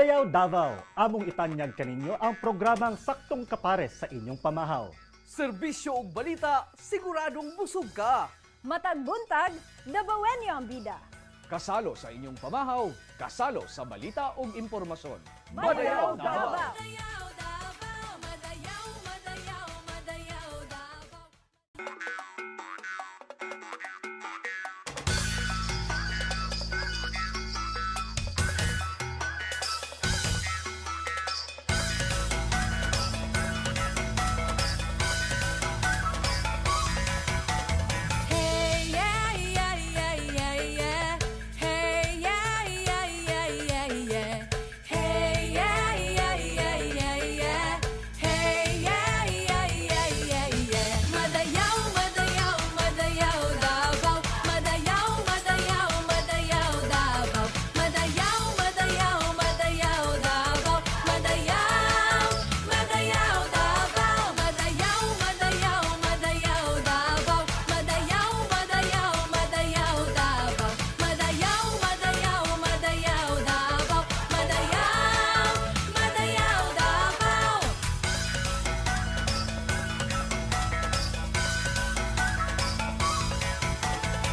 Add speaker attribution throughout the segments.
Speaker 1: Madayaw Davao, among itanyag kaninyo ang programang saktong kapares sa inyong pamahaw.
Speaker 2: Serbisyo ug balita, siguradong busog ka.
Speaker 3: Matag buntag, dabawenyo ang bida.
Speaker 2: Kasalo sa inyong pamahaw, kasalo sa balita ug impormasyon.
Speaker 3: Madayaw Davao.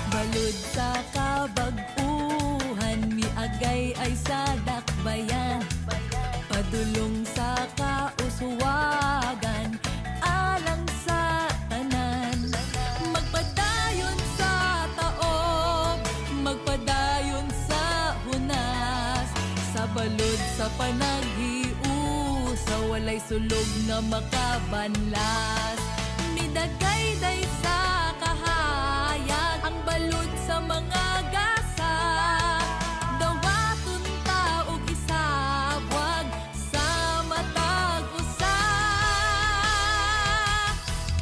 Speaker 4: Balud sa kabag-uhan, miagay ay sa dakbayan. Padulong sa kauswagan, alang sa tanan. Magpadayon sa taob, magpadayon sa hunas. Sa balud sa panaghiu, sa walay sulog na makabanlas. Midagay-day sa kahayag, ang balud sa mga gasa. Dawaton ta og isabwag sa matag usa.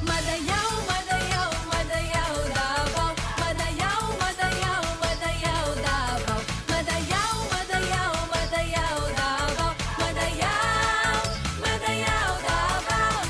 Speaker 4: Madayaw, madayaw, madayaw Davao. Madayaw, madayaw, madayaw Davao. Madayaw, madayaw, madayaw Davao. Madayaw, madayaw Davao.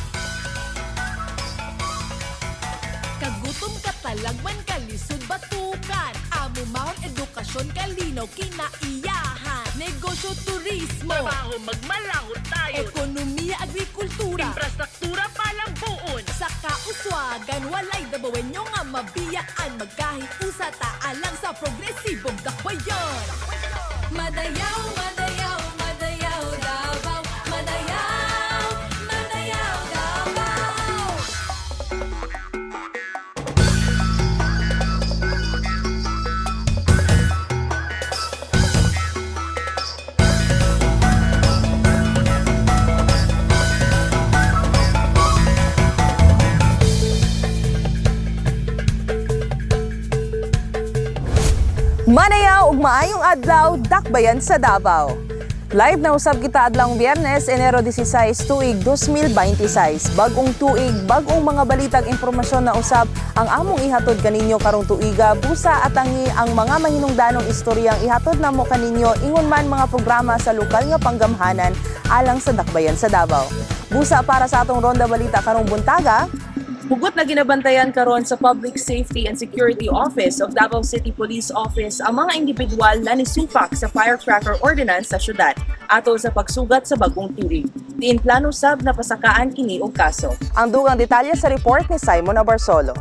Speaker 4: Kagutom ka talagman, kalisod batukan. Amo mahon edukasyon, kalinaw kinaiyahan. Negosyo, turismo,
Speaker 5: Trabaho, magmalahot tayo.
Speaker 4: ekonomiya, agrikultura.
Speaker 5: Infrastruktura palang buon.
Speaker 4: Sa kauswagan, walay dabawenyo nga mabiyaan. Magkahiusa ta alang sa progresibong dakbayan. Madayaw, madayaw, madayaw Davao. Madayaw, madayaw Davao.
Speaker 6: Manayaw ug maayong adlaw, dakbayan sa Davao. Live na usab kita adlawng Biyernes, Enero 16, tuig 2026. Bagong tuig, bagong mga balitag impormasyon na usab ang among ihatod kaninyo karong tuiga. Busa at ang mga mahinungdanong istoryang ihatod namo kaninyo ingon man mga programa sa lokal nga panggamhanan alang sa dakbayan sa Davao. Busa para sa atong ronda balita karong buntaga.
Speaker 7: Hugot na ginabantayan karon sa Public Safety and Security Office of Davao City Police Office ang mga individual na nisupak sa firecracker ordinance sa syudad atol sa pagsugat sa bagong tuig. Diin plano sab na pasakaan kini og kaso.
Speaker 6: Ang dugang detalye sa report ni Simon Abarsolo.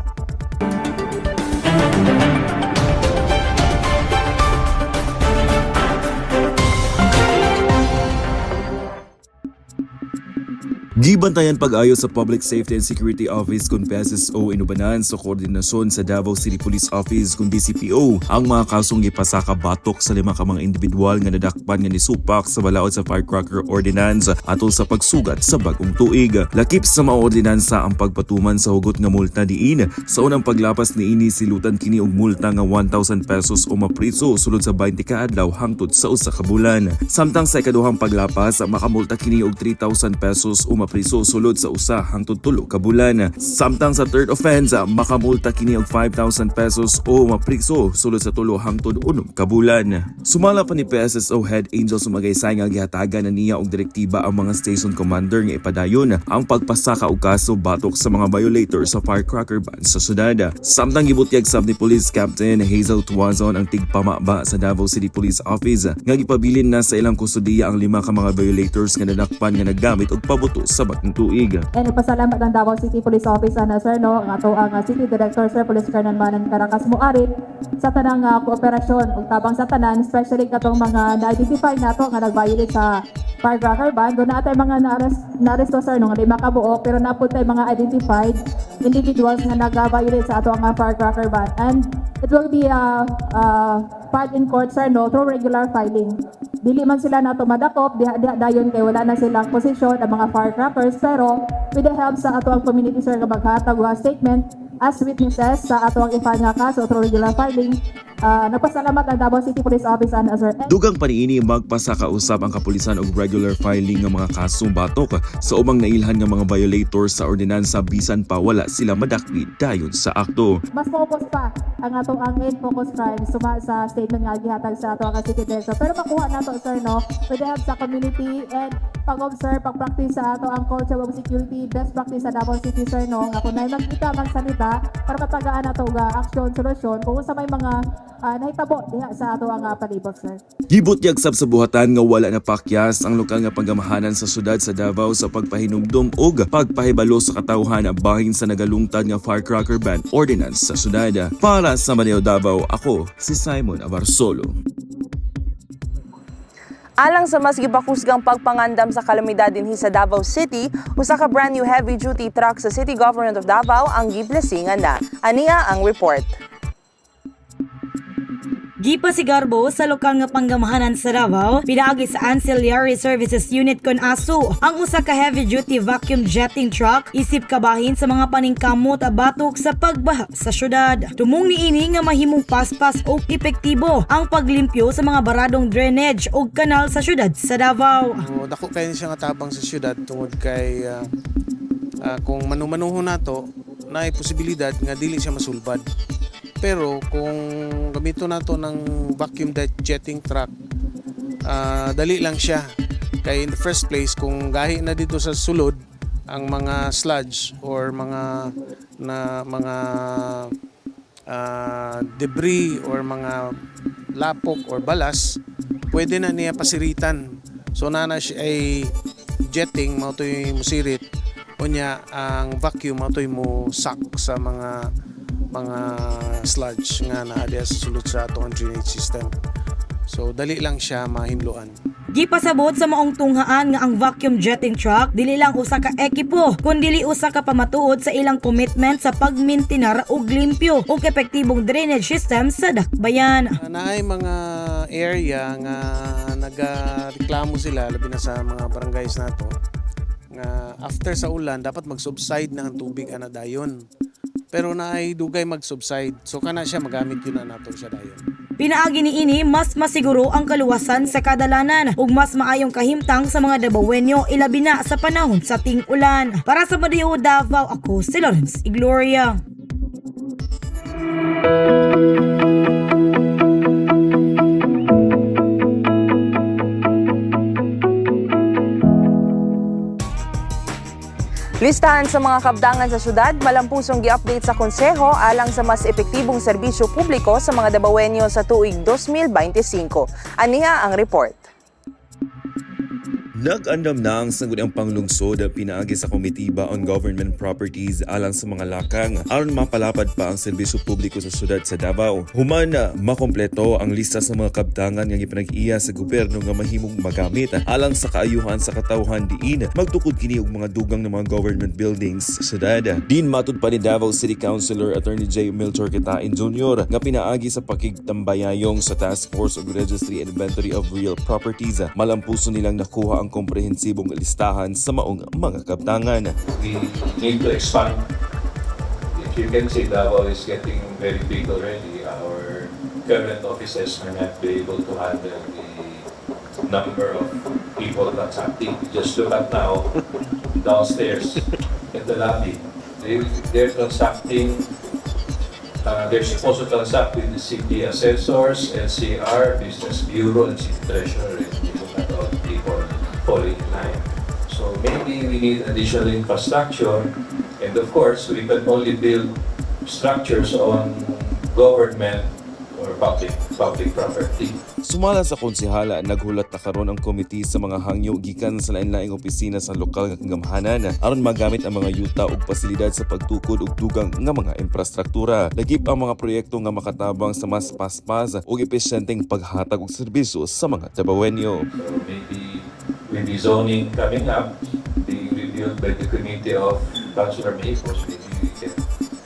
Speaker 8: Gibantayan pag-ayo sa Public Safety and Security Office kung PSSO inubanan sa koordinasyon sa Davao City Police Office kung DCPO ang mga kasong gipasaka batok sa 5 ka mga individual nga nadakpan nga nisupak sa balaod sa firecracker ordinance atol sa pagsugat sa bagong tuig. Lakip sa mga ordinansa ang pagpatuman sa hugot nga multa diin. Sa unang paglapas niini silutan kini og multa nga 1,000 pesos o mapriso sulod sa 20 ka adlaw hangtod sa usa ka bulan. Samtang sa ikaduhang paglapas makamulta kini og 3,000 pesos o mapriso sulod sa usa hangtod 3 ka bulan. Samtang sa third offense, makamulta kini og 5,000 pesos o mapriso sulod sa 3 hangtod 6 ka bulan. Sumala pa ni PSSO Head Angel Sumagaysay nga gihatagan na niya og direktiba ang mga station commander nga ipadayon ang pagpasaka og kaso batok sa mga violator sa firecracker ban sa syudad. Samtang gibutyag sab ni Police Captain Hazel Tuazon ang tigpamaba sa Davao City Police Office nga gipabilin na sa ilang kustudiya ang 5 ka mga violators nga nadakpan nga naggamit og pabuto sa bagong tuig.
Speaker 9: And ipasalamat ang Davao City Police Office na sir no, ang ato ang City Director Sir Police Colonel Manan Caracas Muarit sa tanang kooperasyon ug tabang sa tanan, especially katong mga na-identify nato nga nag-violate sa firecracker ban. Doon na atay mga na-arresto sir no, nga 5 ka buok pero napud tay mga identified individuals nga nag-violate sa ato ang firecracker ban. And it will be filed in court sir no, through regular filing. Dili man sila nato madakop, diha dayon kay wala na silang posisyon ang mga firecrackers, pero with the help sa ato ang community sir nga maghatag wa statement as witnesses sa ato ang i-file nga kaso through regular filing. Nagpasalamat ang Davao City Police Office and sir.
Speaker 8: Dugang paniini magpasakausap ang kapulisan og regular filing ng mga kasong batok sa ubang nailhan nga mga violators sa ordinansa bisan pa wala sila madakwid dayon sa akto.
Speaker 9: Mas focus pa ang ato ang main focus crimes suma sa statement nga gihatag sa ato ang City Director. Pero makuha nato sir no, with the help sa community and pag-observe, pag-practice sa ato ang culture of security, best practice sa Davao City sir no, nga kung na magkita magsalita para matagaan nato ga action solusyon kung sa may mga nahitabo diha sa ato ang palibot sir.
Speaker 8: Gibutyag sab sa buhatan nga wala na pakyas ang lokal nga panggamahanan sa syudad sa Davao sa pagpahinumdum og pagpahibalo sa katawhan bahin sa nagalungtad nga firecracker ban ordinance sa syudad. Para sa Maneo Davao, ako si Simon Abarsolo.
Speaker 6: Alang sa mas gibakusgang pagpangandam sa kalamidad dinhi sa Davao City, usa ka brand new heavy-duty truck sa City Government of Davao ang giblesingan na. Aniya ang report.
Speaker 10: Gipasigarbo sa lokal nga panggamahanan sa Davao, pinaagi sa Ancillary Services Unit kon ASU, ang usa ka heavy-duty vacuum jetting truck isip kabahin sa mga paningkamot batok sa pagbaha sa syudad. Tumong niini nga mahimong paspas o epektibo ang paglimpyo sa mga baradong drainage o kanal sa syudad sa Davao.
Speaker 11: Dako kay siya nga tabang sa syudad tungod kay kung manumanuho nato na posibilidad nga dili siya masulbad. Pero kung gamito nato ng vacuum jetting truck, dali lang siya. Kaya in the first place, kung gahi na dito sa sulod ang mga sludge or mga debris or mga lapok or balas, pwede na niya pasiritan. So nana siya ay jetting, mautoy musirit, o niya ang vacuum, mautoy mo suck sa mga sludge nga naa sa sulod sa atong drainage system. So dali lang siya mahimluan.
Speaker 10: Gipasabot sa maong tunghaan nga ang vacuum jetting truck dili lang usa ka ekipo kundi usa ka pamatuod sa ilang commitment sa pagmintinar og limpyo ug epektibong drainage system sa dakbayan.
Speaker 11: Naay mga area nga nagareklamo sila labi na sa mga barangays nato nga after sa ulan dapat mag-subside na ang tubig ana dayon. Pero naay dugay mag-subside. So kana siya magamit yun na nato siya dayon.
Speaker 10: Pinaagi niini mas masiguro ang kaluwasan sa kadalanan ug mas maayong kahimtang sa mga Davaoenyo ilabi na sa panahon sa ting-ulan. Para sa Maneo Davao, ako si Lawrence Igloria.
Speaker 6: Listahan sa mga kabdangan sa syudad, malampusong gi-update sa konseho alang sa mas epektibong serbisyo publiko sa mga Davaoenyo sa tuig 2025. Aniha ang report.
Speaker 8: Nag-andam na ang sangguniang panglungsod pinaagi sa Komitiba on Government Properties alang sa mga lakang aron mapalapad pa ang serbisyo publiko sa syudad sa Davao. Human makompleto ang lista sa mga kabtangan nga ipinag-iya sa gobyerno nga mahimong magamit alang sa kaayuhan sa katawhan diin magtukod kini og mga dugang ng mga government buildings sa syudad. Din matud pa ni Davao City Councilor Attorney J. Miltor Kitain Jr. nga pinaagi sa pakigtambayayong sa Task Force of Registry and Inventory of Real Properties. Malampuso nilang nakuha ang komprehensibong listahan sa maong mga kabtangan.
Speaker 12: We need to expand. If you can say Davao is getting very big already, our government offices may not be able to handle the number of people that's active. Just look at now, downstairs in the lobby. They're transacting, they're supposed to transact with the city assessors, NCR, Business Bureau, and City Treasurer, and not all people falling in line. So maybe we need additional infrastructure, and of course, we can only build structures on government or public property.
Speaker 8: Sumala sa konsehala, naghulat na karon ang komite sa mga hangyo gikan sa lain-laing opisina sa lokal nga kagamahanan aron magamit ang mga yuta ug pasilidad sa pagtukod ug dugang nga mga infrastruktura. Lagip ang mga proyekto nga makatabang sa mas paspas ug epesyenteng paghatag og serbisyo sa mga Dabawenyo.
Speaker 12: So maybe with the zoning coming up, being reviewed by the committee of Councilor Maypos, maybe we can,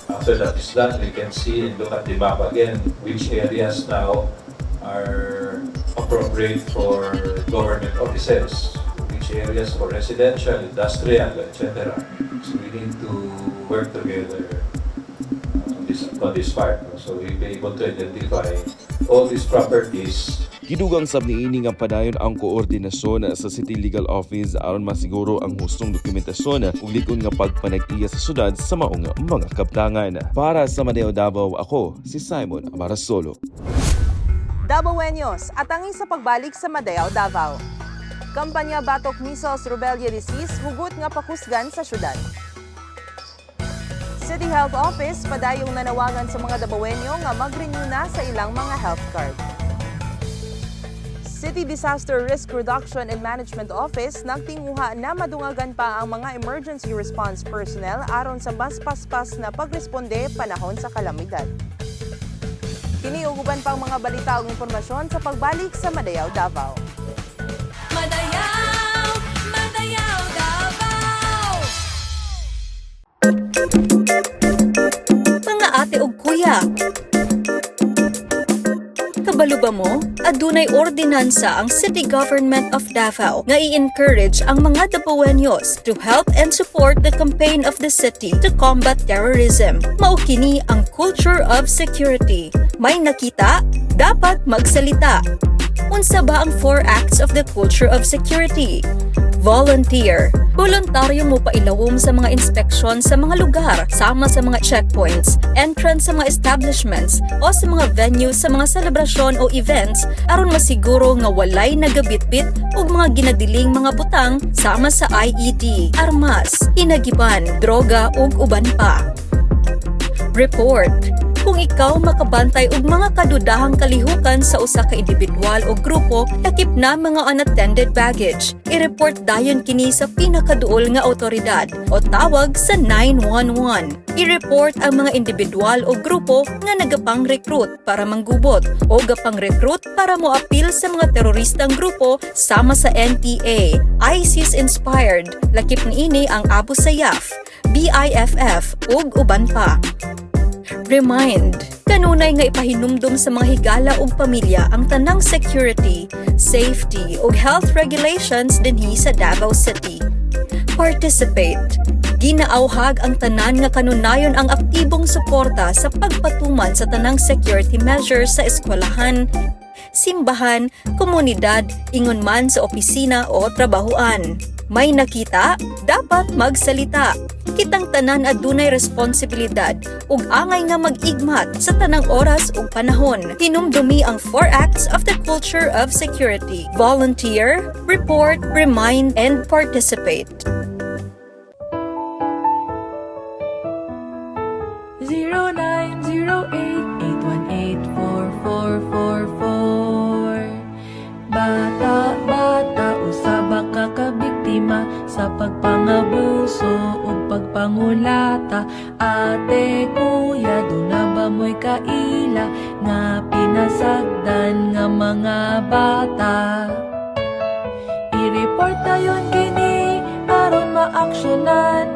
Speaker 12: after that is done, we can see and look at the map again, which areas now are appropriate for government offices, which areas for residential, industrial, etc. So we need to work together on this part. So we'll be able to identify all these properties.
Speaker 8: Gidugang sab niini nga padayon ang koordinasyon sa City Legal Office aron masiguro ang hustong dokumentasyon ug likon nga pagpanag-iya sa syudad sa maong mga kabtangan. Para sa Madeo Davao, ako si Simon Amarasolo.
Speaker 6: Dabawenyos, atangin sa pagbalik sa Madeo, Davao. Kampanya Batok Measles Rubella Disease, hugot nga pakusgan sa syudad. City Health Office, padayong nanawagan sa mga Dabawenyo nga mag-renew na sa ilang mga health card. City Disaster Risk Reduction and Management Office nagtinguha na madungagan pa ang mga emergency response personnel aron sa mas paspas na pagresponde panahon sa kalamidad. Kiniuguban pang mga balita ug impormasyon sa pagbalik sa Madeo, Davao.
Speaker 4: Madayaw, Madayaw, Davao. Mga ate ug kuya, kabalo ba mo? Adunay ordinansa ang City Government of Davao nga i-encourage ang mga Dabawenyos to help and support the campaign of the city to combat terrorism. Mao kini ang culture of security. May nakita, dapat magsalita. Unsa ba ang 4 acts of the culture of security? Volunteer. Voluntaryo mo pailawom sa mga inspeksyon sa mga lugar, sama sa mga checkpoints, entrance sa mga establishments, o sa mga venues sa mga selebrasyon o events aron masiguro nga walay nagabitbit o mga ginadiling mga butang sama sa IED, armas, hinagiban, droga ug uban pa. Report. Kung ikaw makabantay og mga kadudahang kalihukan sa usa ka individual o grupo, takip na mga unattended baggage. I-report dayon kini sa pinakaduol nga awtoridad o tawag sa 911. I-report ang mga individual o grupo nga nagapang-recruit para manggubot o gapang-recruit para moapil sa mga teroristang grupo sama sa NPA, ISIS-inspired, lakip niini ang Abu Sayyaf, BIFF ug uban pa. Remind, kanunay nga ipahinumdum sa mga higala ug pamilya ang tanang security, safety ug health regulations dinhi sa Davao City. Participate. Ginaauhag ang tanan nga kanunayon ang aktibong suporta sa pagpatuman sa tanang security measures sa eskwelahan, simbahan, komunidad, ingon man sa opisina o trabahoan. May nakita, dapat magsalita. Kitang tanan adunay responsibilidad ug angay nga mag-igmat sa tanang oras ug panahon. Hinumdumi ang 4 acts of the culture of security. Volunteer, report, remind, and participate.
Speaker 13: 0908-818-4444 Bata, usaba ka kabiktima sa pagpangabuso o pagpangulata. Ate, kuya, doon na ba mo'y kaila nga pinasagdan nga mga bata? I-report tayon kini aron maaksyonan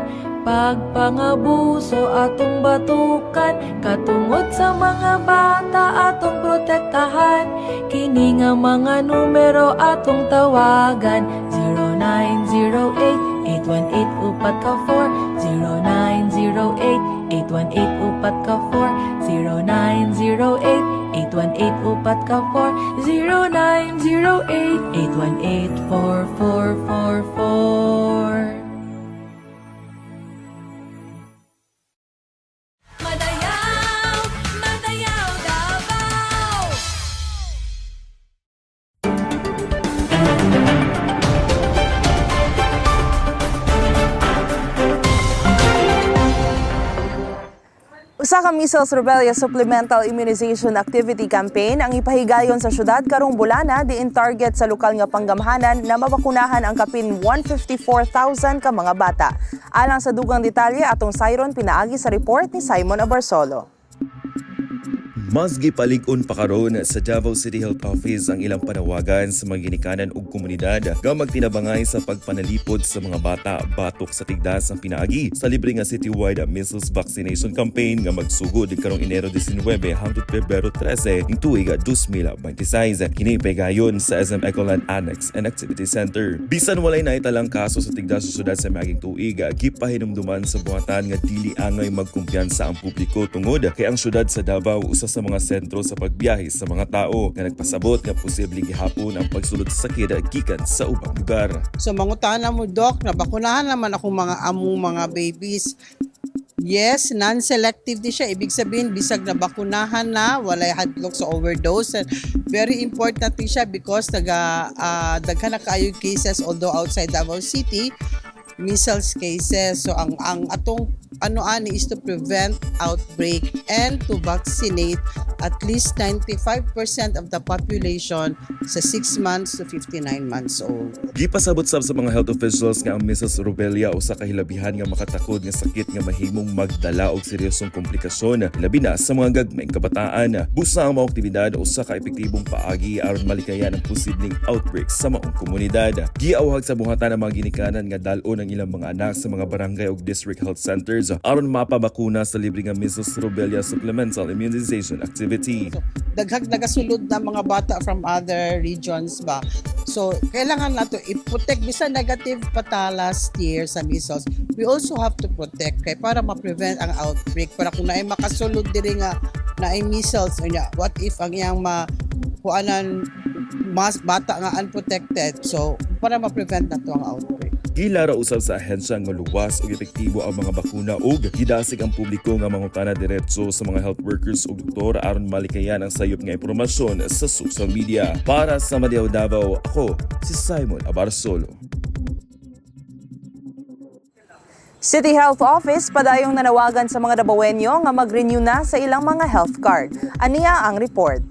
Speaker 13: pagpangabuso atong batukan, katungod sa mga bata atong protektahan. Kini nga mga numero atong tawagan: 0908-818-4, 0908-818-4, 0908-818-4, 0908-818-444.
Speaker 6: 0908-818-444. Usa ka measles rubella supplemental immunization activity campaign ang ipahigayon sa syudad karong bulana diin target sa lokal nga panggamhanan na mabakunahan ang kapin 154,000 ka mga bata. Alang sa dugang detalye atong sayron pinaagi sa report ni Simon Abarsolo.
Speaker 8: Mas gipalig-on pa karon sa Davao City Health Office ang ilang panawagan sa mga ginikanan ug komunidad nga magtinabangay sa pagpanalipod sa mga bata batok sa tigdas ang pinaagi sa libre nga citywide measles vaccination campaign nga magsugod karong Enero 19 hangtod Pebrero 13 ning tuig 2026. Kini paygayon sa SM Ecoland Annex and Activity Center. Bisan walay naitalang kaso sa tigdas sa syudad sa miaging tuig, gipahinumduman sa buhatan nga dili angay magkumpiyansa ang publiko tungod kay ang syudad sa Davao usa sa mga sentro sa pagbiyahe sa mga tao nga nagpasabot nga posibleng gihapon ang pagsulod sa sakit gikan sa ubang lugar.
Speaker 14: So mangutana mo, Doc, nabakunahan naman ako mga babies. Yes, non-selective di siya. Ibig sabihin, bisag nabakunahan na, walay hadlok sa overdose. And very important din siya because daghan na kaayo cases, although outside Davao City, measles cases. So ang atong ani is to prevent outbreak and to vaccinate at least 95% of the population sa 6 months to 59 months old.
Speaker 8: Gipasabot sab sa mga health officials nga ang measles rubella usa ka hilabihan nga makatakod nga sakit nga mahimong magdala og seryosong komplikasyon labi na sa mga gagmayng kabataan. Busa ang mga aktibidad usa ka epektibong paagi aron malikayan ang posibleng outbreak sa maong komunidad. Giawhag sa buhatan ang mga ginikanan nga dal-on ang ilang mga anak sa mga barangay ug district health centers aron mapabakuna sa libre nga measles rubella supplemental immunization activity.
Speaker 14: So, daghang nagasulod na mga bata from other regions ba. So, kailangan nato i-protect bisan negative pata last year sa measles. We also have to protect kay para ma-prevent ang outbreak para kung naay makasulod diri nga naay measles unya, what if ang iyang kuanan mas bata nga unprotected. So, para ma-prevent nato ang outbreak.
Speaker 8: Gilara usab sa ahensya nga luwas ug epektibo ang mga bakuna ug gidasig ang publiko nga mangutana diretso sa mga health workers ug doktor aron malikayan ang sayop nga impormasyon sa social media. Para sa Madiaw Davao, ako si Simon Abarsolo.
Speaker 6: City Health Office padayong nanawagan sa mga Davaoenyo nga mag-renew na sa ilang mga health card. Aniya ang report.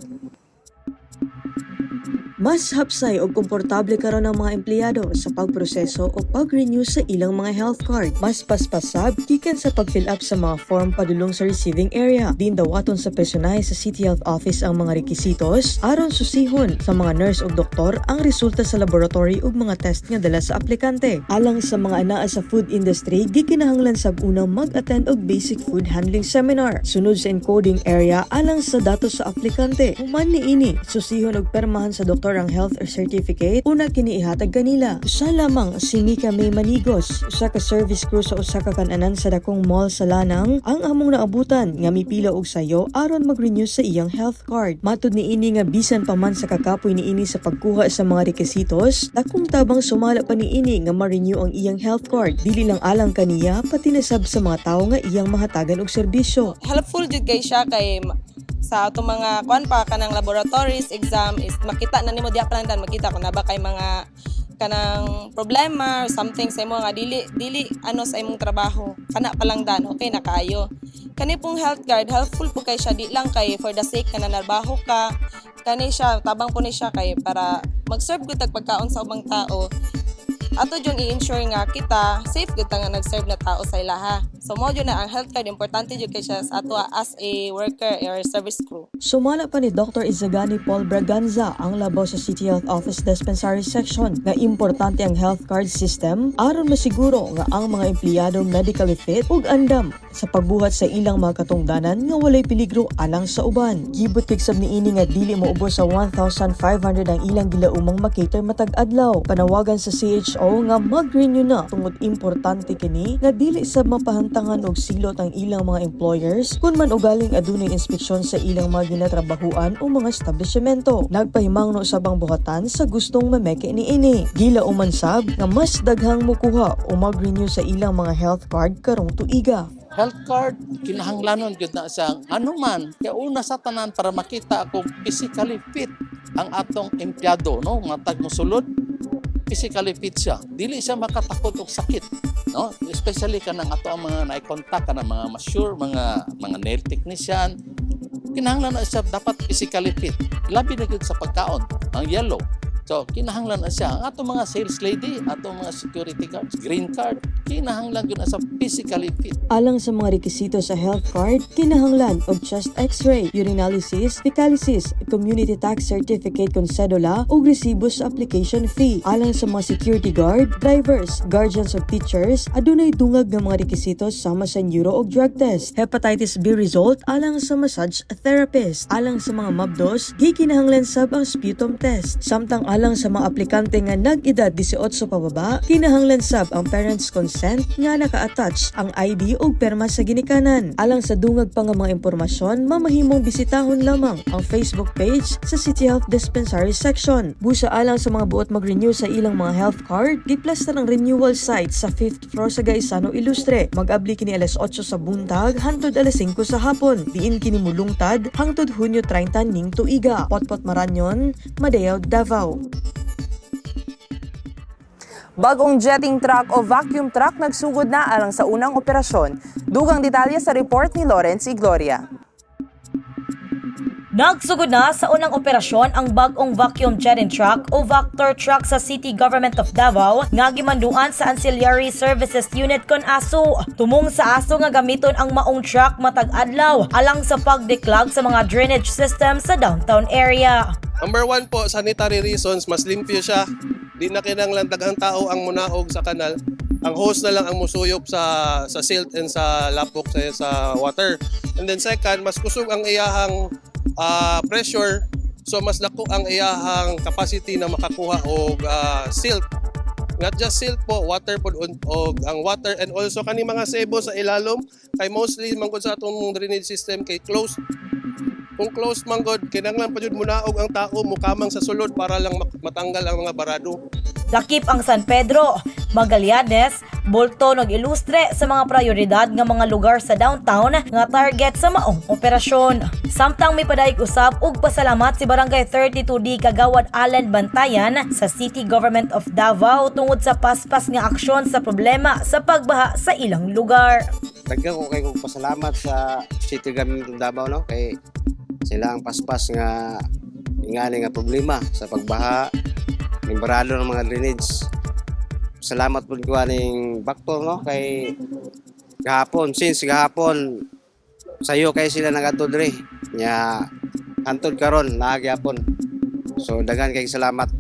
Speaker 10: Mas hapsay o komportable karon ang mga empleyado sa pagproseso o pag-renew sa ilang mga health card. Mas paspasab gikan sa pag-fill up sa mga form padulong sa receiving area. Din dawaton sa personahe sa City Health Office ang mga requisitos aron susihon sa mga nurse o doktor ang resulta sa laboratory ug mga test nga dala sa aplikante. Alang sa mga anaa sa food industry, gikinahanglan sab una mag-attend og basic food handling seminar. Sunod sa encoding area alang sa datos sa aplikante. Human niini susihon og permahan sa doktor ang health certificate una kini ihatag kanila. Usa lamang si Mika May Manigos, usa ka service crew sa usa ka kan-anan sa dakong mall sa Lanang, ang among naabutan nga mipila og sayo aron mag-renew sa iyang health card. Matud niini nga bisan pa man sa kakapoy niini sa pagkuha sa mga requisitos, dakong tabang sumala pa niini nga ma-renew ang iyang health card. Dili lang alang kaniya pati na sab sa mga tawo nga iyang mahatagan og serbisyo.
Speaker 15: Helpful jud kay siya kay sa ato mga kuan pa kanang laboratories exam is makita na nimo diha pa lang dan makita kung na ba kay mga kanang problema or something sa imo nga dili ano sa imong trabaho kana pa lang dan okay na kaayo. Kani pong health card helpful po kay siya di lang kay for the sake na narbaho ka kani siya tabang po ni siya kay para mag-serve gud tag pagkaon sa ubang tao. Ato jung i-ensure nga kita safe gud nga nag-serve na tao sa ilaha. So mo jud na ang health card importante jud kay siya sa ato as a worker or service crew.
Speaker 10: Sumala pa ni Dr. Izagani Paul Braganza ang labaw sa City Health Office Dispensary Section nga importante ang health card system aron masiguro nga ang mga empleyado medically fit ug andam sa pagbuhat sa ilang mga katungdanan nga walay peligro alang sa uban. Gibot kay sab niini nga dili moubos sa 1,500 ang ilang gilaumang makater matag adlaw. Panawagan sa CHO nga mag-renew na tungod importante kini nga dili sab mapahantangan og silot ang ilang mga employers kun man ugaling adunay inspeksyon sa ilang mga ginatrabahuan o mga establishmento. Nagpahimangno sab ang buhatan sa gustong mameke niini. Gilauman sab nga mas daghang mokuha o mag-renew sa ilang mga health card karong tuiga.
Speaker 16: Health card, kinahanglanon yun na sa anuman. Kaya una sa tanan para makita kung physically fit ang atong empleyado, no? Matag mosulod. physically fit siya, dili siya makatakot og sakit, no? Especially kanang ato ang mga na-contact kanang mga massure, mga nail technician, kinahanglan na siya dapat physically fit. Labi na gyud sa pagkaon, ang yellow. So, kinahanglan na siya. Ang atong mga sales lady, atong mga security guards, green card, kinahanglan yun na sa physically fit.
Speaker 10: Alang sa mga rekisito sa health card, kinahanglan og chest x-ray, urinalysis, fecalysis, community tax certificate kon cedula ug resibo sa application fee. Alang sa mga security guard, drivers, guardians ug teachers, adunay dungag nga mga rekisito sama sa neuro ug drug test. Hepatitis B result alang sa massage therapist. Alang sa mga mabdos, gikinahanglan sab ang sputum test. Samtang alang sa mga aplikante nga nag-edad 18 pababa, kinahanglan sab ang parents' consent nga naka-attach ang ID ug perma sa ginikanan. Alang sa dungag pa nga mga impormasyon, mamahimong bisitahon lamang ang Facebook page sa City Health Dispensary section. Busa alang sa mga buot mag-renew sa ilang mga health card, giplasta ng renewal site sa 5th floor sa Gaisano Ilustre. Mag-abli kini alas 8 sa buntag hangtod alas 5 sa hapon. Diin kini mulungtad hangtod Hunyo 30 ning tuiga. Potpot Maranyon, Madeo, Davao.
Speaker 6: Bagong jetting truck o vacuum truck nagsugod na alang sa unang operasyon. Dugang detalye sa report ni Lawrence Igloria.
Speaker 10: Nagsugod na sa unang operasyon ang bagong vacuum jetting truck o Vactor truck sa City Government of Davao nga gimanduan sa Ancillary Services Unit kon ASU. Tumong sa ASU nga gamiton ang maong truck matag adlaw alang sa pagdeklag sa mga drainage system sa downtown area.
Speaker 17: Number 1 po, sanitary reasons, mas limpyo siya. Di na kinanglan daghang tao ang munaog sa kanal. Ang hose na lang ang musuyop sa silt and sa lapok sa water. And then second, mas kusog ang iyahang pressure, so mas dako ang iyahang capacity na makakuha og silt. Not just silt po, water po og ang water and also kani mga sebo sa ilalom kay mostly manggod sa atong drainage system kay closed. Kung closed manggod, kinahanglan pa jud munaog ang tao mukamang sa sulod para lang matanggal ang mga barado.
Speaker 10: Lakip ang San Pedro, Magallanes, Bolton ug Ilustre sa mga prioridad nga mga lugar sa downtown nga target sa maong operasyon. Samtang may padayag usab ug pasalamat si Barangay 32D Kagawad Allen Bantayan sa City Government of Davao tungod sa paspas nga aksyon sa problema sa pagbaha sa ilang lugar.
Speaker 18: Daghan ko kay pasalamat sa City Government of Davao no kay sila ang paspas nga ingani nga problema sa pagbaha ng barado ng mga drainage. Salamat po ko aning Vactor no kay gahapon sayo kay sila nagadto dre nya hantod karon naagihapon. So daghan kay salamat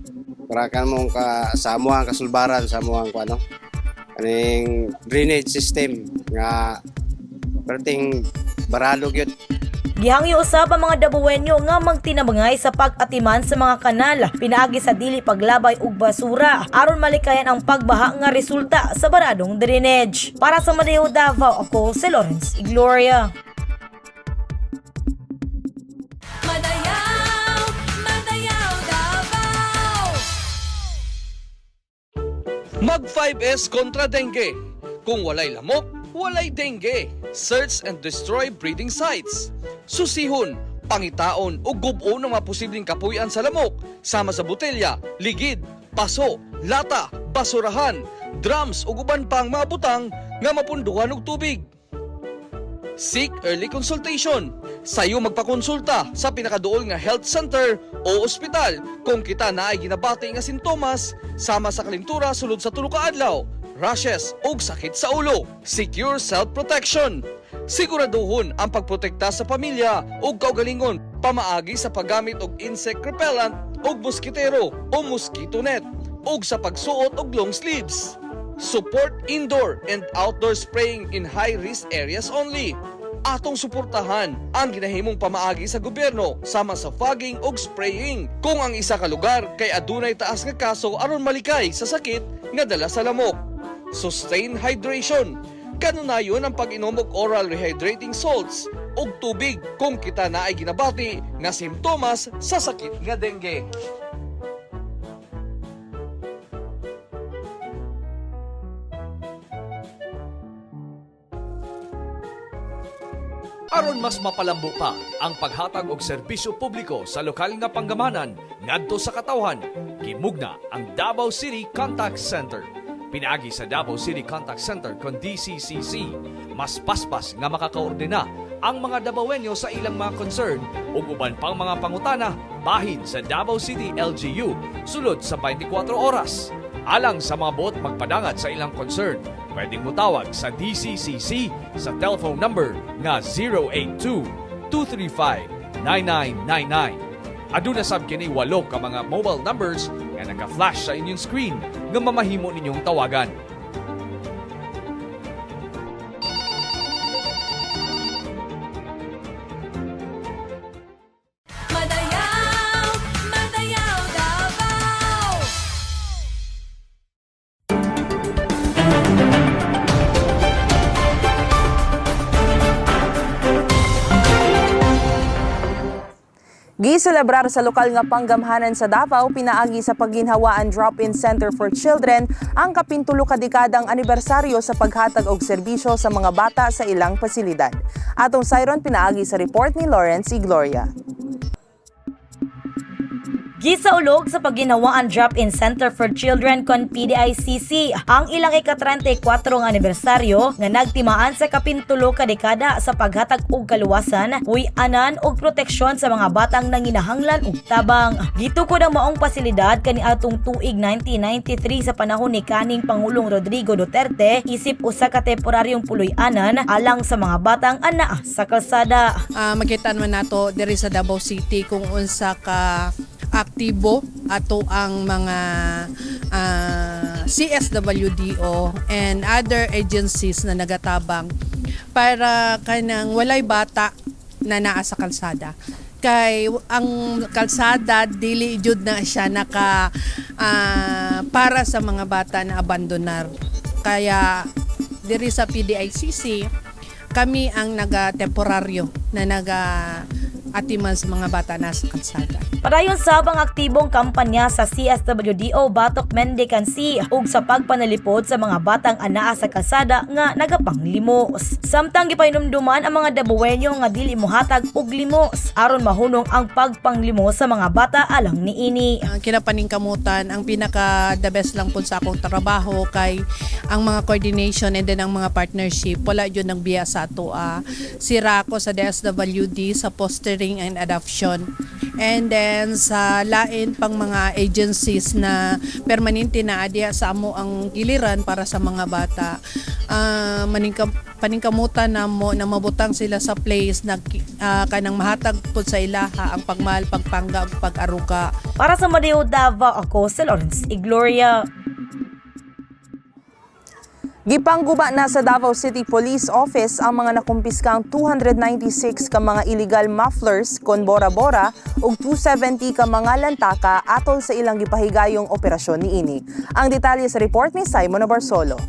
Speaker 18: para kanmong sa amuang kasulbaran sa amuang kuano kaning drainage system nga perting barado gyud.
Speaker 10: Gihangyo usab ang mga Dabuwenyo nga magtinabangay sa pag-atiman sa mga kanal, pinaagi sa dili paglabay og basura aron malikayan ang pagbaha nga resulta sa baradong drainage. Para sa Madeo, Davao, ako si Lawrence Igloria.
Speaker 2: Mag 5S kontra dengue. Kung walay lamok, walay dengue. Search and destroy breeding sites. Susihon, pangitaon o gubo ng mga posibleng kapuyan sa lamok, sama sa botelya, ligid, paso, lata, basurahan, drums o uban pang mga butang nga mapunduhan og tubig. Seek early consultation. Sayo magpakonsulta sa pinakaduol nga health center o ospital kung kita na ay ginabati nga sintomas sama sa kalintura sulod sa tulo ka adlaw, rashes o sakit sa ulo. Secure self-protection. Siguraduhon ang pagprotekta sa pamilya o kaugalingon pamaagi sa paggamit og insect repellent o moskitero o mosquito net o sa pagsuot og long sleeves. Support indoor and outdoor spraying in high-risk areas only. Atong suportahan ang ginahimong pamaagi sa gobyerno sama sa fogging o spraying kung ang isa ka lugar kay adunay taas nga kaso aron malikay sa sakit nga dala sa lamok. Sustain hydration. Kanunayon ang pag-inom og oral rehydrating salts ug tubig kung kita na ay ginabati nga simptomas sa sakit nga dengue. Aron mas mapalambo pa ang paghatag og serbisyo publiko sa lokal nga panggamanan ngadto sa katawhan, gimugna ang Davao City Contact Center. Pinaagi sa Davao City Contact Center kon DCCC, mas paspas nga makakaordina ang mga Davaoenyo sa ilang mga concern ug uban pang mga pangutana bahin sa Davao City LGU sulod sa 24 oras. Alang sa mga bot magpadangat sa ilang concern, pwedeng mutawag sa DCCC sa telephone number nga 082-235-9999. Aduna sab kini 8 ka mga mobile numbers nga naka-flash sa inyong screen nga mamahimo ninyong tawagan.
Speaker 6: Giselebrar sa lokal nga panggamhanan sa Davao pinaagi sa pagginhawaan Drop-in Center for Children ang kapintulo ka dekadang anibersaryo sa paghatag og serbisyo sa mga bata sa ilang pasilidad. Atong sayron pinaagi sa report ni Lawrence Igloria.
Speaker 10: Gisaulog sa pagginawaan Drop-in Center for Children kon PDICC ang ilang ika-34 nga anibersaryo nga nagtimaan sa kapintulo ka dekada sa paghatag og kaluwasan, puy-anan ug proteksyon sa mga batang nanginahanglan og tabang. Gitukod ang maong pasilidad kaniadtong tuig 1993 sa panahon ni kaning Pangulong Rodrigo Duterte isip usa ka temporaryong puloy-anan alang sa mga batang anaa sa kalsada.
Speaker 14: Makita man nato diri sa Davao City kung unsa ka aktibo ato ang mga CSWDO and other agencies na nagatabang para kanang walay bata na naa sa kalsada. Kay ang kalsada dili jud na siya naka para sa mga bata na abandonar. Kaya diri sa PDICC kami ang naga-temporaryo na atiman sa mga bata na sa kalsada.
Speaker 10: Padayon sabang aktibong kampanya sa CSWDO Batok Mendicancy ug sa pagpanalipod sa mga batang anaa sa kalsada nga nagapanglimos. Samtang gipainumduman ang mga Davaoenyo nga dili mohatag og limos aron mahunong ang pagpanglimos sa mga bata alang niini.
Speaker 14: Ang kinapaningkamutan, ang pinaka the best lang pud sa akong trabaho kay ang mga coordination and then ang mga partnership wala jud nang biya sa ato. Sira ko sa DSWD sa fostering and adoption. And then sa lain pang mga agencies na permanente na adya sa amo ang giliran para sa mga bata. Paningkamutan na mo na mabutang sila sa place na kanang mahatag pud sa ilaha ang pagmahal, pagpangga ug pag-aruga.
Speaker 10: Para sa Madeo Davao, ako si Lawrence Igloria.
Speaker 6: Gipangguba na sa Davao City Police Office ang mga nakumpiskang 296 ka mga illegal mufflers kon bora-bora ug 270 ka mga lantaka atol sa ilang gipahigayong operasyon niini. Ang detalye sa report ni Simon Abarsolo.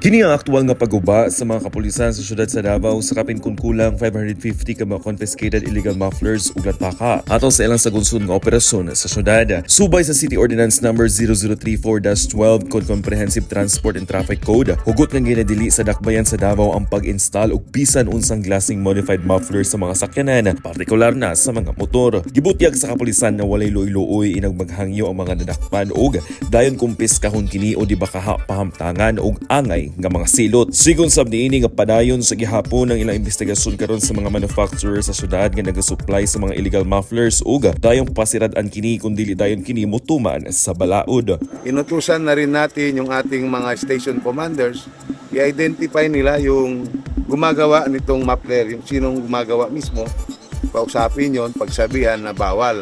Speaker 8: Kini ang aktual nga pagguba sa mga kapulisan sa syudad sa Davao sa kapin kun kulang 550 ka mga confiscated illegal mufflers ug lantaka atol sa ilang sagunsod nga operasyon sa syudad. Subay sa City Ordinance number 0034-12 kon Comprehensive Transport and Traffic Code, hugot nga ginadili sa dakbayan sa Davao ang pag-install og bisan unsang glasing modified mufflers sa mga sakyanan, partikular na sa mga motor. Gibutyag sa kapulisan na walay luoy-luoy inang maghangyo ang mga nadakpan og dayon kumpiskahon kini o di ba pahamtangan og angay nga mga silot. Sigon sab niini nga padayon sa gihapon ng ilang investigasyon karon sa mga manufacturer sa syudad nga nagasupply sa mga illegal mufflers ug dayong pasirad-an kini kun dili dayon kini motuman sa balaod.
Speaker 19: Inutusan na rin natin yung ating mga station commanders, i-identify nila yung gumagawa nitong muffler, yung sinong gumagawa mismo, pausapin yon, pagsabihan na bawal.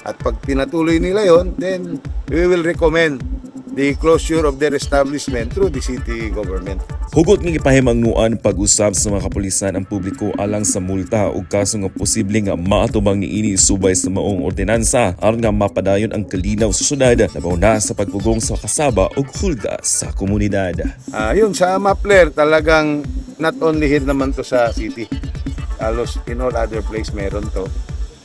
Speaker 19: At pag pinatuloy nila yon, then we will recommend the closure of their establishment through the city government.
Speaker 8: Hugot nga gipahimangnuan pag-usab sa mga kapulisan ang publiko alang sa multa ug kaso nga posible nga maatubang niini subay sa maong ordinansa aron nga mapadayon ang kalinaw sa syudad labaw na sa pagpugong sa kasaba ug hulga sa komunidad.
Speaker 19: Yun sa muffler talagang not only here naman to sa city. Halos in all other place meron to.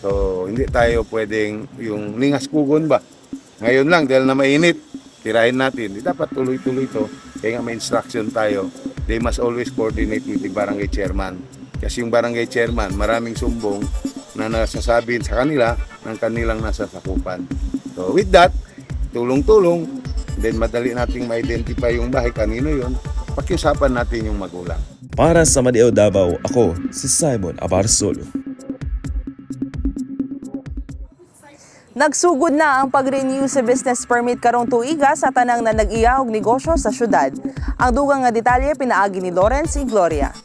Speaker 19: So hindi tayo pwedeng yung lingas kugon ba. Ngayon lang dahil na mainit tirahin natin. Dapat tuloy-tuloy to. Kaya nga may instruction tayo they must always coordinate with the barangay chairman. Kasi yung barangay chairman, maraming sumbong na nasasabi sa kanila ng kanilang nasa sakupan. So with that, tulong-tulong, then madali nating ma-identify yung bahay, kanino yun, pakiusapan natin yung magulang.
Speaker 8: Para sa Madiaw Davao, ako si Simon Abarsolo.
Speaker 6: Nagsugod na ang pag-renew sa business permit karong tuiga sa tanang na nag-iyahog negosyo sa syudad. Ang dugang nga detalye pinaagi ni Lawrence y Gloria.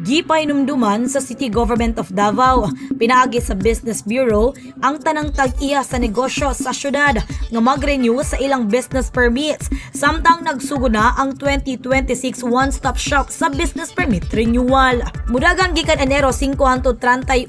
Speaker 10: Gipainumduman sa City Government of Davao, pinaagi sa Business Bureau ang tanang tag-iya sa negosyo sa syudad nga mag-renew sa ilang business permits, samtang nagsugod na ang 2026 one-stop shop sa business permit renewal. Mudagan gikan Enero 5 hangtod 31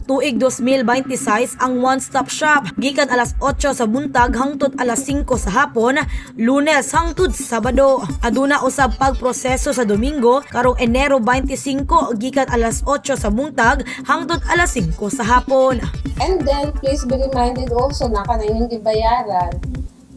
Speaker 10: tuig 2026 ang one-stop shop gikan alas 8 sa buntag hangtod alas 5 sa hapon, Lunes hangtod Sabado. Aduna usab pagproseso sa Domingo karong Enero 25 gikan alas 8 sa buntag hangtod alas 5 sa hapon.
Speaker 20: And then, please be reminded also na kanang hindi bayaran,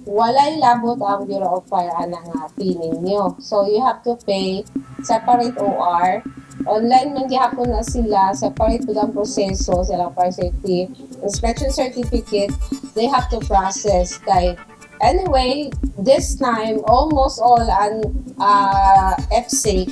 Speaker 20: walay labot ang Bureau of Fire anang fee ninyo. So, you have to pay separate OR. Online man gihapon na sila, separate po ang proseso, silang fire safety inspection certificate, they have to process. Kay anyway, this time, almost all ang FSAC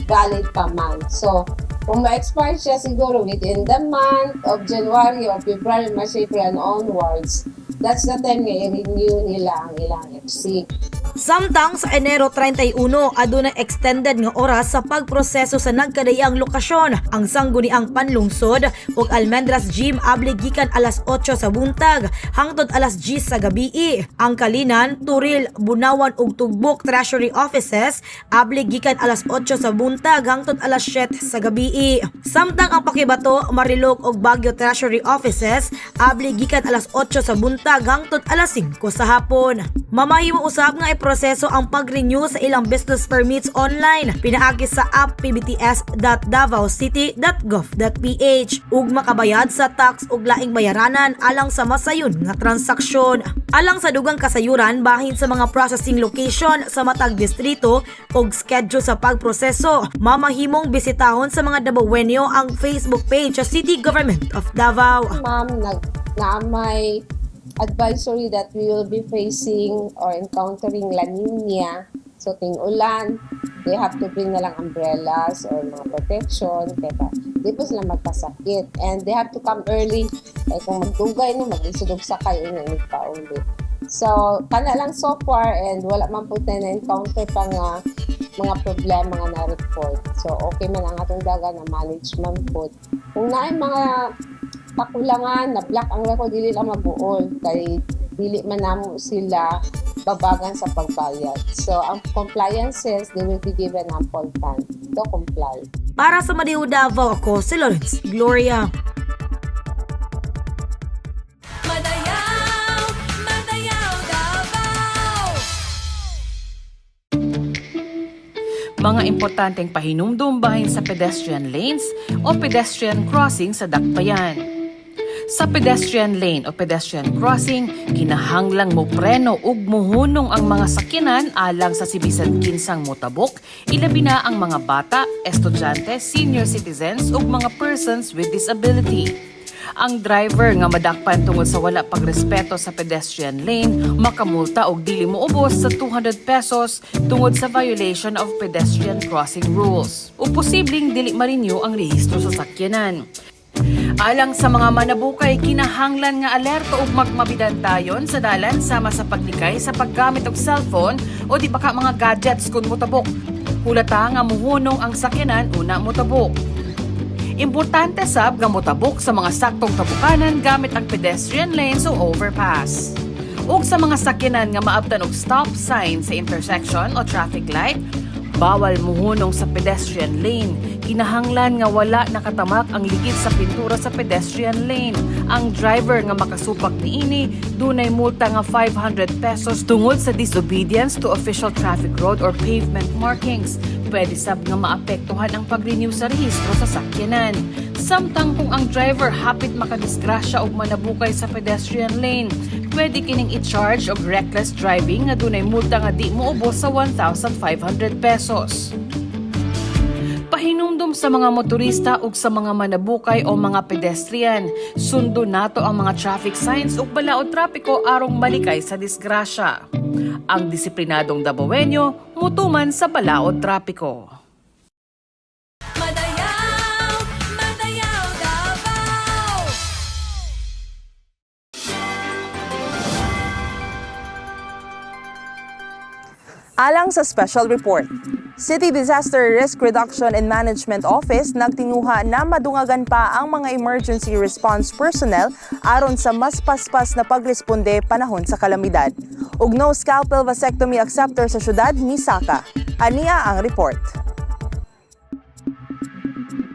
Speaker 20: valid pa man. So, kung ma-expire siya siguro within the month of January or February, March, April and onwards, that's the time nga i-renew nila ang ilang FC.
Speaker 10: Samtang sa Enero 31, aduna extended nga oras sa pagproseso sa nagkadayang lokasyon. Ang sangguniang panlungsod ug Almendras Gym abli gikan alas 8 sa buntag hangtod alas 10 sa gabii. Ang Kalinan, Turil, Bunawan ug Tugbok Treasury Offices abli gikan alas 8 sa buntag hangtod alas 7 sa gabii. Samtang ang Pakibato, Marilog ug Baguio Treasury Offices abli gikan alas 8 sa buntag hangtod alas 5 sa hapon. Mamahimo usab nga proseso ang pag-renew sa ilang business permits online. Pinaagi sa app pbts.davaocity.gov.ph ug makabayad sa tax ug laing bayaranan alang sa masayon nga transaksyon. Alang sa dugang kasayuran bahin sa mga processing location sa matag distrito ug schedule sa pagproseso, mamahimong bisitahon sa mga Davaoenyo ang Facebook page sa City Government of Davao.
Speaker 20: Ma'am, may advisory that we will be facing or encountering La Nina. So, ting-ulan, they have to bring na lang umbrellas or mga protection. Kaya di po sila magkasakit. And they have to come early. Kaya kung magdugay no, mag-isudog sakay, init pa ulit. So, kana lang so far and wala man po tayo na-encounter pa nga mga problema nga na-report. So, okay man ang atong daga na management po. Kung naay mga pakulangan na black ang record, dili lang mabuol kay dili man namo sila babagan sa pagbayad. So ang compliances, they will be given ample time to comply.
Speaker 10: Para sa Madiaw Davao, ako si Lawrence Gloria.
Speaker 21: Mga importanteng pahinumdum bahin sa pedestrian lanes o pedestrian crossing sa dakbayan. Sa pedestrian lane o pedestrian crossing, kinahanglang mo preno ug muhunong ang mga sakyanan alang sa si bisan kinsang motabok, ilabi na ang mga bata, estudyante, senior citizens ug mga persons with disability. Ang driver nga madakpan tungod sa wala pagrespeto sa pedestrian lane, makamulta og dili moubos sa 200 pesos tungod sa violation of pedestrian crossing rules. O posibleng dili ma-renew ang rehistro sa sakyanan. Alang sa mga manabukay, kinahanglan nga alerto ug magmabidan tayon sa dalan sama sa paglikay sa paggamit og cellphone o di baka mga gadgets kung motabok. Hulata nga muhunong ang sakyanan una motabok. Importante sab nga motabok sa mga saktong tabukanan gamit ang pedestrian lanes o overpass. Ug sa mga sakyanan nga maabtan og stop sign sa intersection o traffic light, bawal muhunong sa pedestrian lane. Kinahanglan nga wala nakatamak ang ligid sa pintura sa pedestrian lane. Ang driver nga makasupak niini dunay multa nga 500 pesos tungod sa disobedience to official traffic road or pavement markings. Pwede sab nga maapektuhan ang pag-renew sa rehistro sa sakyanan. Samtang kung ang driver hapit makadisgrasya o manabukay sa pedestrian lane, pwede kining i-charge og reckless driving nga dunay multa nga di moubos sa 1,500 pesos. Pahinumdum sa mga motorista ug sa mga manabukay o mga pedestrian. Sundo nato ang mga traffic signs ug balaod trapiko arong malikay sa disgrasya. Ang disiplinadong Dabawenyo mutuman sa balaod trapiko.
Speaker 6: Alang sa special report, City Disaster Risk Reduction and Management Office nagtinguha na madungagan pa ang mga emergency response personnel aron sa mas paspas na pagresponde panahon sa kalamidad. Ug no scalpel vasectomy acceptor sa syudad ni Saka. Ania ang report.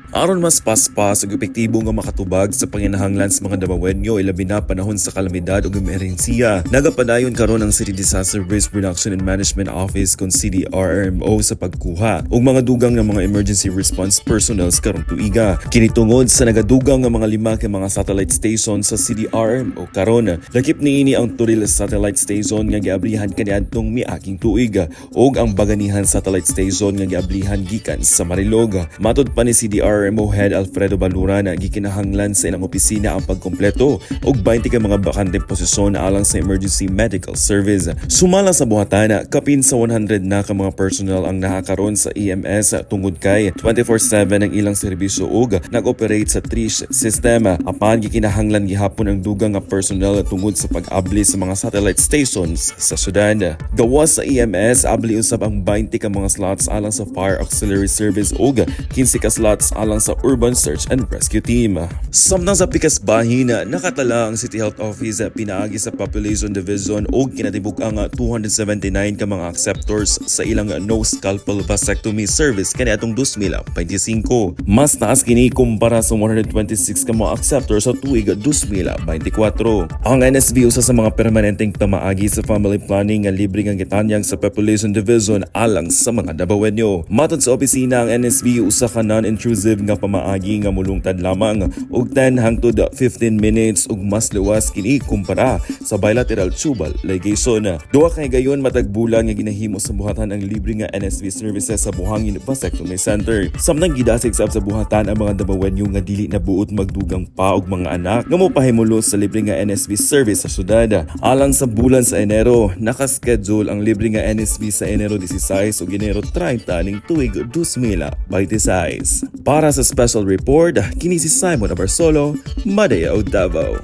Speaker 8: Aron mas paspas ug epektibo nga makatubag sa panginahanglan sa mga Dabawenyo ilabi na panahon sa kalamidad ug emerhensiya, nagapadayon karon ang City Disaster Risk Reduction and Management Office kon CDRMO sa pagkuha og mga dugang ng mga emergency response personnel karong tuiga. Kini tungod sa nagadugang nga mga 5 ka mga satellite station sa CDRMO karon. Lakip niini ang Turil Satellite Station nga giabrihan kaniadtong miaging tuig ug ang Baganihan Satellite Station nga giabrihan gikan sa Marilog. Matud pa ni CDRMO Head Alfredo Baluran na gikinahanglan sa ilang opisina ang pagkompleto og 20 ka mga bakanteng posisyon alang sa emergency medical service. Sumala sa buhatan, kapin sa 100 na ka mga personnel ang nakakaroon sa EMS tungod kay 24/7 ang ilang serbisyo ug nag-operate sa TRISH system. Apan gikinahanglan gihapon ang dugang nga personnel tungod sa pag-abli sa mga satellite stations sa syudad. Gawas sa EMS, abli usab ang 20 ka mga slots alang sa Fire Auxiliary Service ug 15 ka slots alang sa Urban Search and Rescue Team. Samtang sa pikas bahin, nakatala ang City Health Office pinaagi sa Population Division o kinatibuk ang 279 ka mga acceptors sa ilang no scalpel vasectomy service kaniadtong 2025. Mas taas kini kumpara sa 126 ka mga acceptors sa tuig 2024. Ang NSB usa sa mga permanenteng pamaagi sa family planning nga libre nga gitanyag sa Population Division alang sa mga Dabawenyo. Matod sa opisina, ang NSB usa ka non-intrusive nga pamaagi nga mulungtad lamang og 10 hangtod 15 minutes ug mas luwas kini kumpara sa bilateral tubal ligation. Duha kay gayon matag bulan nga ginahimo sa buhatan ang libre nga NSB services sa Buhangin Vasectomy Center. Samtang gidasig sa buhatan ang mga Dabawenyo nga dili na buot magdugang pa og mga anak nga mopahimulo sa libre nga NSB service sa syudad. Alang sa bulan sa Enero, nakaschedule ang libre nga NSB sa Enero 16 ug Enero 30 ning tuig 2026. Para sa special report, kini si Simon Abarsolo, Madeo, Davao.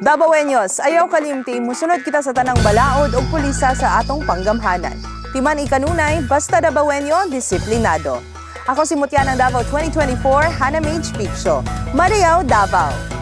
Speaker 6: Dabawenyos, ayaw kalimti, musunod kita sa tanang balaod o pulisa sa atong panggamhanan. Timan ikanunay, basta Dabawenyo, disiplinado. Ako si Mutya ng Davao 2024, Hannah Mage Piccho. Madeo, Davao.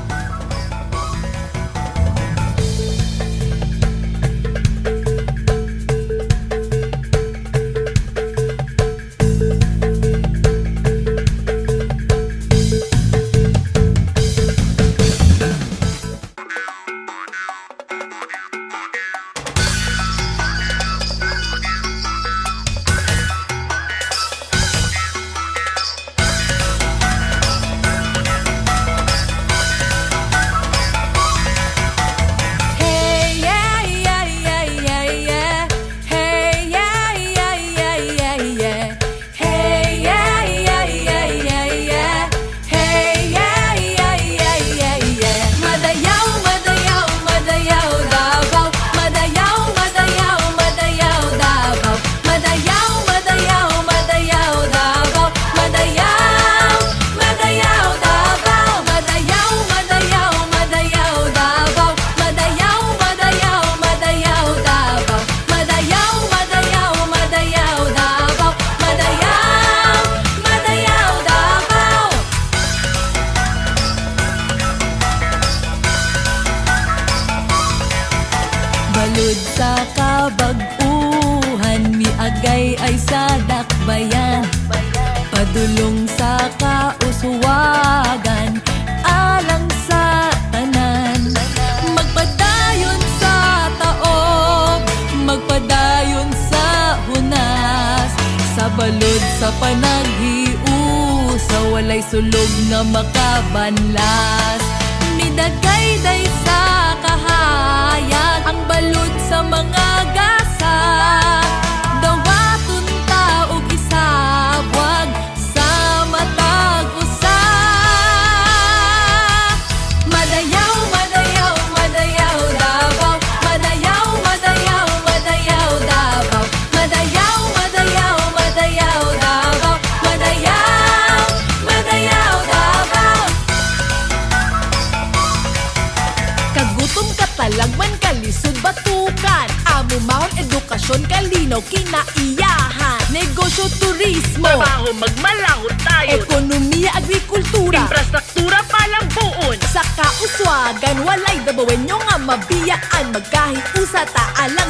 Speaker 13: Balud sa kabag-uhan, miagay ay sa dakbayan. Padulong sa kauswagan, alang sa tanan. Magpadayon sa taob, magpadayon sa hunas. Sa balud sa panaghiusa, walay sulog na makabanlas. Idagayday sa kahayag ang balod sa mga gasa. Dawaton ta og isabwag sa matag usa. Madayaw, madayaw, madayaw Davao. Madayaw, madayaw, madayaw Davao. Madayaw, madayaw, madayaw Davao. Madayaw, madayaw Davao. Kagutom katalagman kalisod batukan. Amo mahon edukasyon kalinaw kinaiyahan. Negosyo turismo.
Speaker 5: Trabaho magmalahot tayo.
Speaker 13: Ekonomiya agrikultura.
Speaker 5: Infrastruktura palambuon.
Speaker 13: Sa kauswagan walay dabawen nyo nga mabiyaan. Magkahiusa ta ala